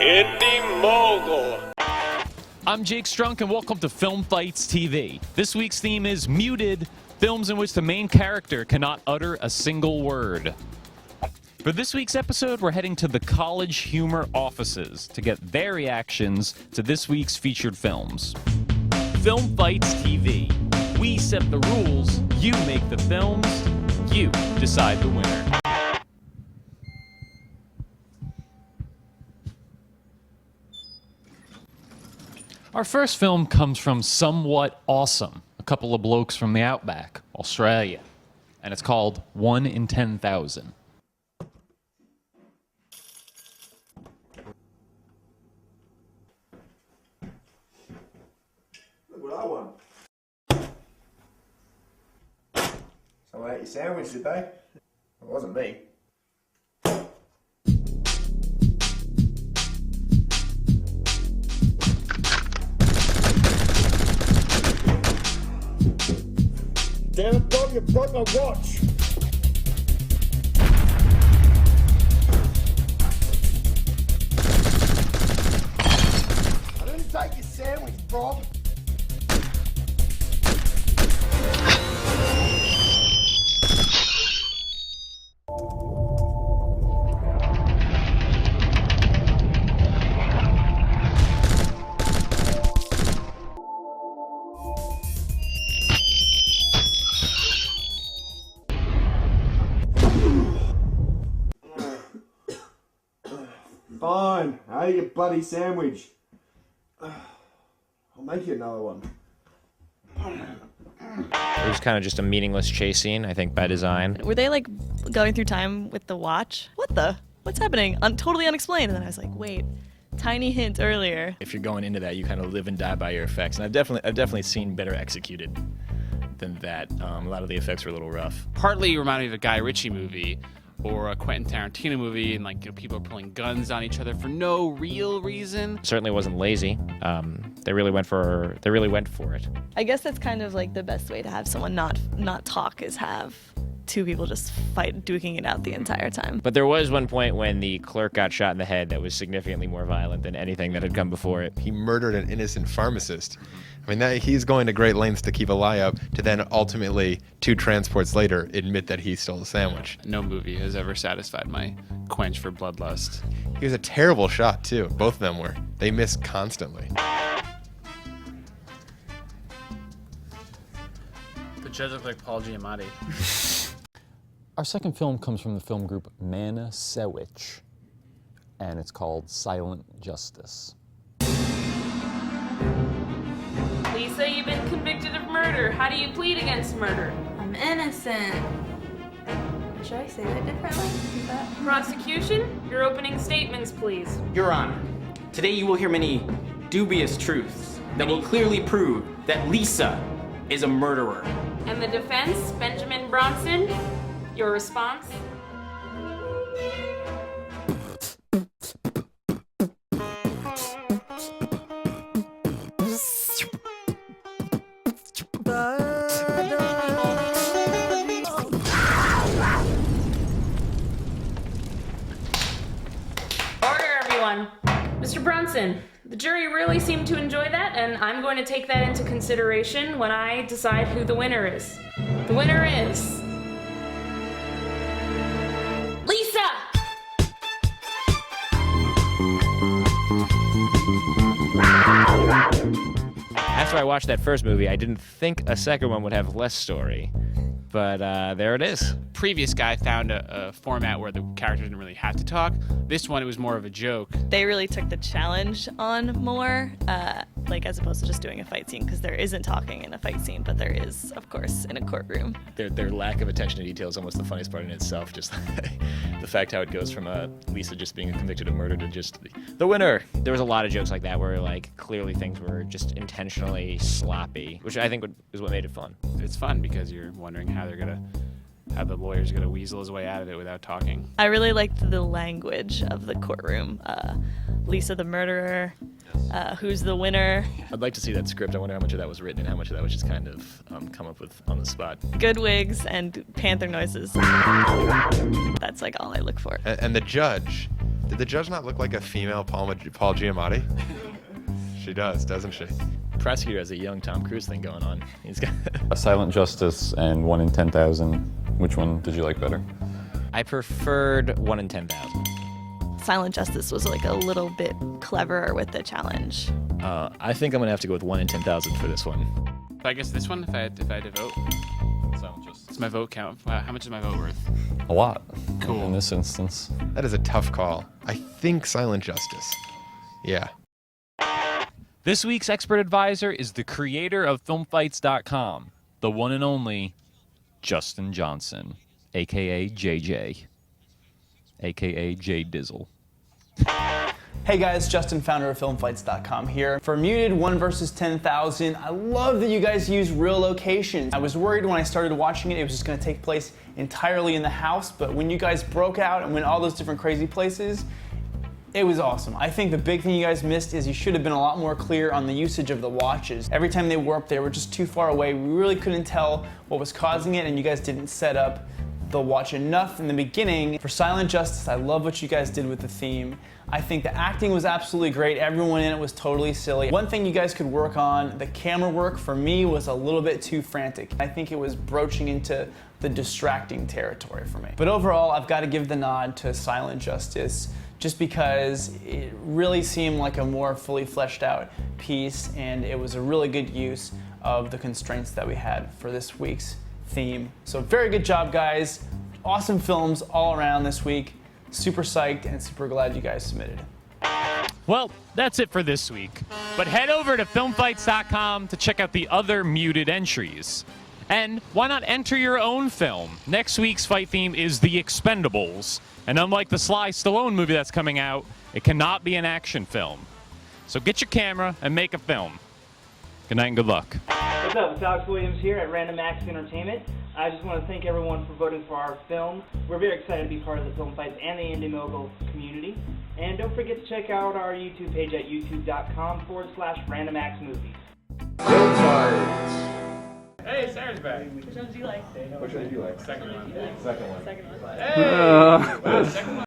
Indy Mogul. I'm Jake Strunk, and welcome to Film Fights TV. This week's theme is Muted, films in which the main character cannot utter a single word. For this week's episode, we're heading to the CollegeHumor offices to get their reactions to this week's featured films. Film Fights TV. We set the rules, you make the films, you decide the winner. Our first film comes from Somewhat Awesome, a couple of blokes from the Outback, Australia, and it's called 1 in 10,000. Look what I won. Someone ate your sandwich, did they? It wasn't me. Damn it, Bob, you broke my watch! I didn't take your sandwich, Bob! Fine, I ate your bloody sandwich. I'll make you another one. It was kind of just a meaningless chase scene, I think, by design. Were they like going through time with the watch? What's happening? Totally unexplained. And then I was like, wait, tiny hint earlier. If you're going into that, you kind of live and die by your effects. And I've definitely seen better executed than that. A lot of the effects were a little rough. Partly reminded me of a Guy Ritchie movie or a Quentin Tarantino movie, and people are pulling guns on each other for no real reason. Certainly wasn't lazy. They really went for it. I guess that's kind of like the best way to have someone not talk is have two people just fight, duking it out the entire time. But there was one point when the clerk got shot in the head that was significantly more violent than anything that had come before it. He murdered an innocent pharmacist. I mean, he's going to great lengths to keep a lie up to then ultimately, 2 transports later, admit that he stole the sandwich. No movie has ever satisfied my quench for bloodlust. He was a terrible shot, too. Both of them were. They missed constantly. The judge looked like Paul Giamatti. Our second film comes from the film group Mana Sewich, and it's called Silent Justice. Lisa, you've been convicted of murder. How do you plead against murder? I'm innocent. Should I say that differently? Prosecution, your opening statements, please. Your Honor, today you will hear many dubious truths that will clearly prove that Lisa is a murderer. And the defense, Benjamin Bronson, your response? Mr. Brunson, the jury really seemed to enjoy that, and I'm going to take that into consideration when I decide who the winner is. The winner is... Lisa! After I watched that first movie, I didn't think a second one would have less story. But there it is. Previous guy found a format where the characters didn't really have to talk. This one, it was more of a joke. They really took the challenge on more, as opposed to just doing a fight scene, because there isn't talking in a fight scene, but there is, of course, in a courtroom. Their lack of attention to detail is almost the funniest part in itself. Just the fact how it goes from Lisa just being convicted of murder to just the winner. There was a lot of jokes like that where clearly things were just intentionally sloppy, which I think is what made it fun. It's fun because you're wondering how the lawyer's gonna weasel his way out of it without talking. I really liked the language of the courtroom. Lisa the murderer, who's the winner. I'd like to see that script. I wonder how much of that was written and how much of that was just kind of come up with on the spot. Good wigs and panther noises. That's all I look for. And the judge Did the judge not look like a female Paul Giamatti? She does, doesn't she? Prosecutor has a young Tom Cruise thing going on. He's got A Silent Justice and 1 in 10,000. Which one did you like better? I preferred 1 in 10,000. Silent Justice was like a little bit cleverer with the challenge. I think I'm gonna have to go with 1 in 10,000 for this one. I guess this one, if I had to vote, Silent Justice. it's my vote count. How much is my vote worth? A lot. Cool. In this instance. That is a tough call. I think Silent Justice. Yeah. This week's expert advisor is the creator of filmfights.com, the one and only Justin Johnson, a.k.a. JJ, a.k.a. J Dizzle. Hey guys, Justin, founder of filmfights.com here. For Muted 1 versus 10,000, I love that you guys use real locations. I was worried when I started watching it was just gonna take place entirely in the house, but when you guys broke out and went all those different crazy places, it was awesome. I think the big thing you guys missed is you should have been a lot more clear on the usage of the watches. Every time they warped, they were just too far away. We really couldn't tell what was causing it, and you guys didn't set up the watch enough in the beginning. For Silent Justice, I love what you guys did with the theme. I think the acting was absolutely great. Everyone in it was totally silly. One thing you guys could work on, the camera work for me was a little bit too frantic. I think it was broaching into the distracting territory for me. But overall, I've got to give the nod to Silent Justice just because it really seemed like a more fully fleshed out piece, and it was a really good use of the constraints that we had for this week's theme. So very good job, guys. Awesome films all around this week. Super psyched and super glad you guys submitted. Well, that's it for this week. But head over to filmfights.com to check out the other muted entries. And why not enter your own film? Next week's fight theme is The Expendables. And unlike the Sly Stallone movie that's coming out, it cannot be an action film. So get your camera and make a film. Good night and good luck. What's up? It's Alex Williams here at Random Acts Entertainment. I just want to thank everyone for voting for our film. We're very excited to be part of the Film Fights and the Indy Mogul community. And don't forget to check out our YouTube page at youtube.com/randomactsmovies. Film Fights! Hey, Sarah's back. Which one do you like? Which one do you like? Second one. Second one. Second one. Hey! Wow, second one.